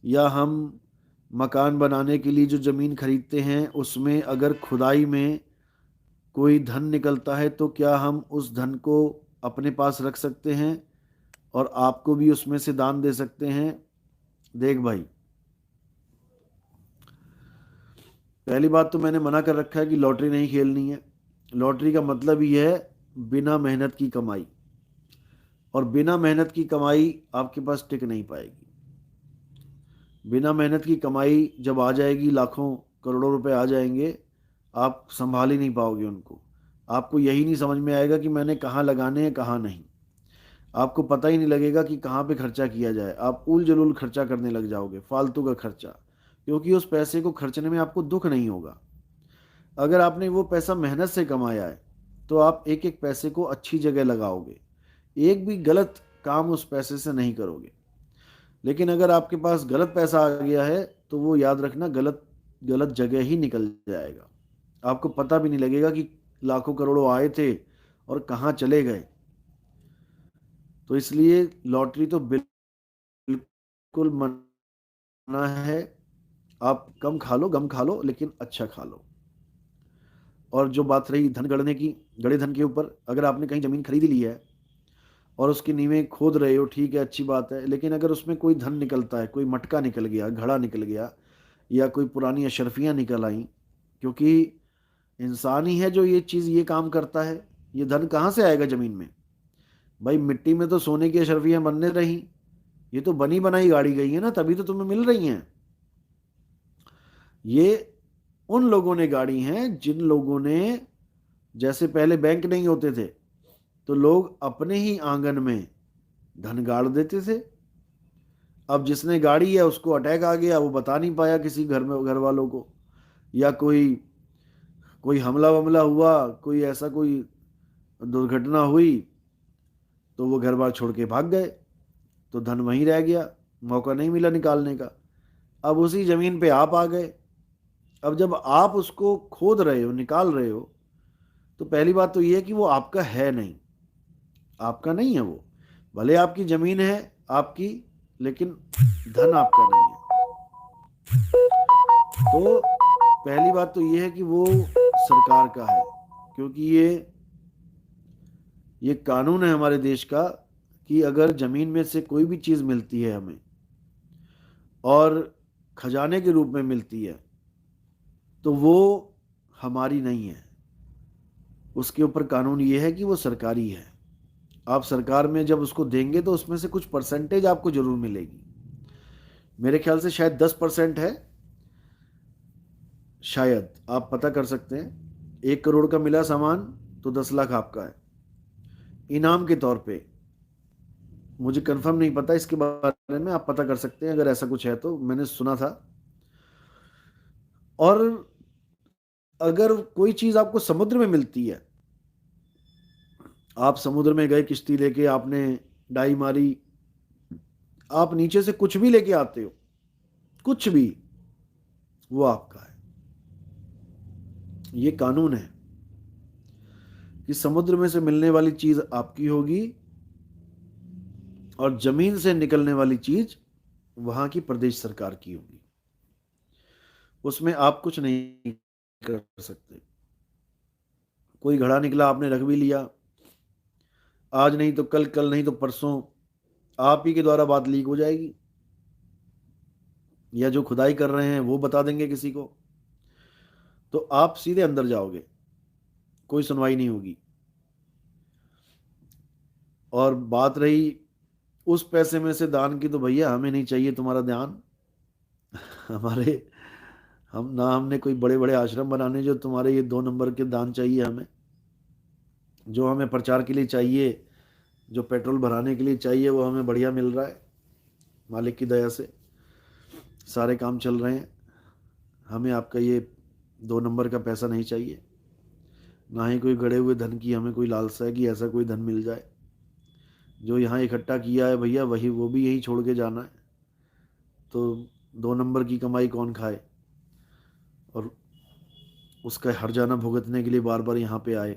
या हम मकान बनाने के लिए जो ज़मीन खरीदते हैं उसमें अगर खुदाई में कोई धन निकलता है तो क्या हम उस धन को अपने पास रख सकते हैं और आपको भी उसमें से दान दे सकते हैं? देख भाई, पहली बात तो मैंने मना कर रखा है कि लॉटरी नहीं खेलनी है। लॉटरी का मतलब ही है बिना मेहनत की कमाई, और बिना मेहनत की कमाई आपके पास टिक नहीं पाएगी। बिना मेहनत की कमाई जब आ जाएगी, लाखों करोड़ों रुपए आ जाएंगे, आप संभाल ही नहीं पाओगे उनको। आपको यही नहीं समझ में आएगा कि मैंने कहाँ लगाने हैं कहाँ नहीं। आपको पता ही नहीं लगेगा कि कहाँ पे खर्चा किया जाए। आप उल जलूल खर्चा करने लग जाओगे, फालतू का खर्चा, क्योंकि उस पैसे को खर्चने में आपको दुख नहीं होगा। अगर आपने वो पैसा मेहनत से कमाया है तो आप एक एक पैसे को अच्छी जगह लगाओगे, एक भी गलत काम उस पैसे से नहीं करोगे। लेकिन अगर आपके पास गलत पैसा आ गया है तो वो याद रखना, गलत गलत जगह ही निकल जाएगा। आपको पता भी नहीं लगेगा कि लाखों करोड़ों आए थे और कहाँ चले गए। तो इसलिए लॉटरी तो बिल्कुल मना है। आप कम खा लो, गम खा लो, लेकिन अच्छा खा लो। और जो बात रही धन गढ़ने की, गड़े धन के ऊपर, अगर आपने कहीं जमीन खरीद ली है और उसकी नींवें खोद रहे हो, ठीक है, अच्छी बात है, लेकिन अगर उसमें कोई धन निकलता है, कोई मटका निकल गया, घड़ा निकल गया, या कोई पुरानी अशरफियाँ निकल आई, क्योंकि इंसान ही है जो ये चीज़, ये काम करता है। ये धन कहाँ से आएगा जमीन में? भाई मिट्टी में तो सोने की अशरफियाँ बनने रही, ये तो बनी बनाई गाड़ी गई है ना, तभी तो तुम्हें मिल रही हैं। ये उन लोगों ने गाड़ी हैं जिन लोगों ने, जैसे पहले बैंक नहीं होते थे तो लोग अपने ही आंगन में धन गाड़ देते थे। अब जिसने गाड़ी है उसको अटैक आ गया, वो बता नहीं पाया किसी घर में, घर वालों को, या कोई कोई हमला वमला हुआ, कोई ऐसा कोई दुर्घटना हुई, तो वो घर बार छोड़ के भाग गए, तो धन वहीं रह गया, मौका नहीं मिला निकालने का। अब उसी जमीन पे आप आ गए। अब जब आप उसको खोद रहे हो, निकाल रहे हो, तो पहली बात तो ये है कि वो आपका है नहीं, आपका नहीं है वो। भले आपकी जमीन है आपकी, लेकिन धन आपका नहीं है। तो पहली बात तो ये है कि वो सरकार का है, क्योंकि ये कानून है हमारे देश का कि अगर जमीन में से कोई भी चीज मिलती है हमें और खजाने के रूप में मिलती है, तो वो हमारी नहीं है। उसके ऊपर कानून ये है कि वो सरकारी है। आप सरकार में जब उसको देंगे तो उसमें से कुछ परसेंटेज आपको जरूर मिलेगी। मेरे ख्याल से शायद 10% है, शायद, आप पता कर सकते हैं। 1 करोड़ का मिला सामान तो 10 लाख आपका है इनाम के तौर पे। मुझे कंफर्म नहीं पता इसके बारे में, आप पता कर सकते हैं अगर ऐसा कुछ है तो, मैंने सुना था। और अगर कोई चीज आपको समुद्र में मिलती है, आप समुद्र में गए किश्ती लेके, आपने डाई मारी, आप नीचे से कुछ भी लेके आते हो, कुछ भी, वो आपका है। ये कानून है कि समुद्र में से मिलने वाली चीज आपकी होगी और जमीन से निकलने वाली चीज वहां की प्रदेश सरकार की होगी। उसमें आप कुछ नहीं कर सकते। कोई घड़ा निकला, आपने रख भी लिया, आज नहीं तो कल, कल नहीं तो परसों आप ही के द्वारा बात लीक हो जाएगी, या जो खुदाई कर रहे हैं वो बता देंगे किसी को, तो आप सीधे अंदर जाओगे, कोई सुनवाई नहीं होगी। और बात रही उस पैसे में से दान की, तो भैया हमें नहीं चाहिए तुम्हारा ध्यान। हमारे, हम ना, हमने कोई बड़े बड़े आश्रम बनाने जो तुम्हारे ये 2 नंबर के दान चाहिए हमें। जो हमें प्रचार के लिए चाहिए, जो पेट्रोल भराने के लिए चाहिए, वो हमें बढ़िया मिल रहा है, मालिक की दया से सारे काम चल रहे हैं। हमें आपका ये 2 नंबर का पैसा नहीं चाहिए, ना ही कोई गड़े हुए धन की हमें कोई लालसा है कि ऐसा कोई धन मिल जाए। जो यहाँ इकट्ठा किया है भैया, वही वो भी यही छोड़ के जाना है। तो 2 नंबर की कमाई कौन खाए, और उसका हर जाना भुगतने के लिए बार बार यहाँ पे आए,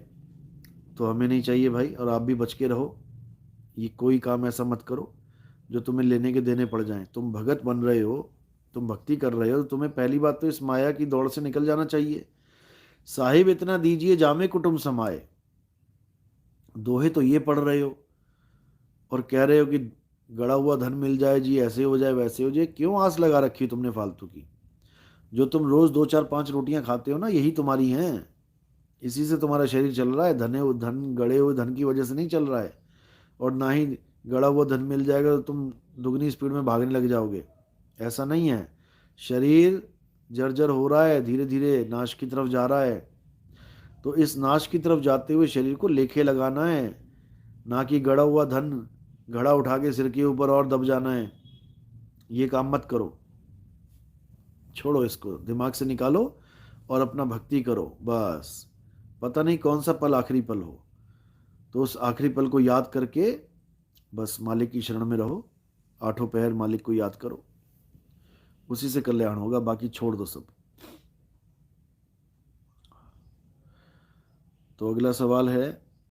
तो हमें नहीं चाहिए भाई। और आप भी बच के रहो, ये कोई काम ऐसा मत करो जो तुम्हें लेने के देने पड़ जाएं। तुम भगत बन रहे हो, तुम भक्ति कर रहे हो, तो तुम्हें पहली बात तो इस माया की दौड़ से निकल जाना चाहिए। साहिब इतना दीजिए जामे कुटुंब समाए, दोहे तो ये पढ़ रहे हो और कह रहे हो कि गड़ा हुआ धन मिल जाए जी, ऐसे हो जाए वैसे हो जाए। क्यों आस लगा रखी तुमने फालतू की? जो तुम रोज 2 4 5 रोटियां खाते हो ना, यही तुम्हारी हैं। इसी से तुम्हारा शरीर चल रहा है। धन गड़े हुए धन की वजह से नहीं चल रहा है। और ना ही गड़ा हुआ धन मिल जाएगा तो तुम दुगनी स्पीड में भागने लग जाओगे। ऐसा नहीं है। शरीर जर्जर हो रहा है, धीरे धीरे नाश की तरफ जा रहा है। तो इस नाश की तरफ जाते हुए शरीर को लेखे लगाना है, ना कि गड़ा हुआ धन घड़ा उठा के सिर के ऊपर और दब जाना है। ये काम मत करो, छोड़ो, इसको दिमाग से निकालो और अपना भक्ति करो बस। पता नहीं कौन सा पल आखिरी पल हो, तो उस आखिरी पल को याद करके बस मालिक की शरण में रहो। आठों पहर मालिक को याद करो, उसी से कल्याण होगा, बाकी छोड़ दो सब। तो अगला सवाल है,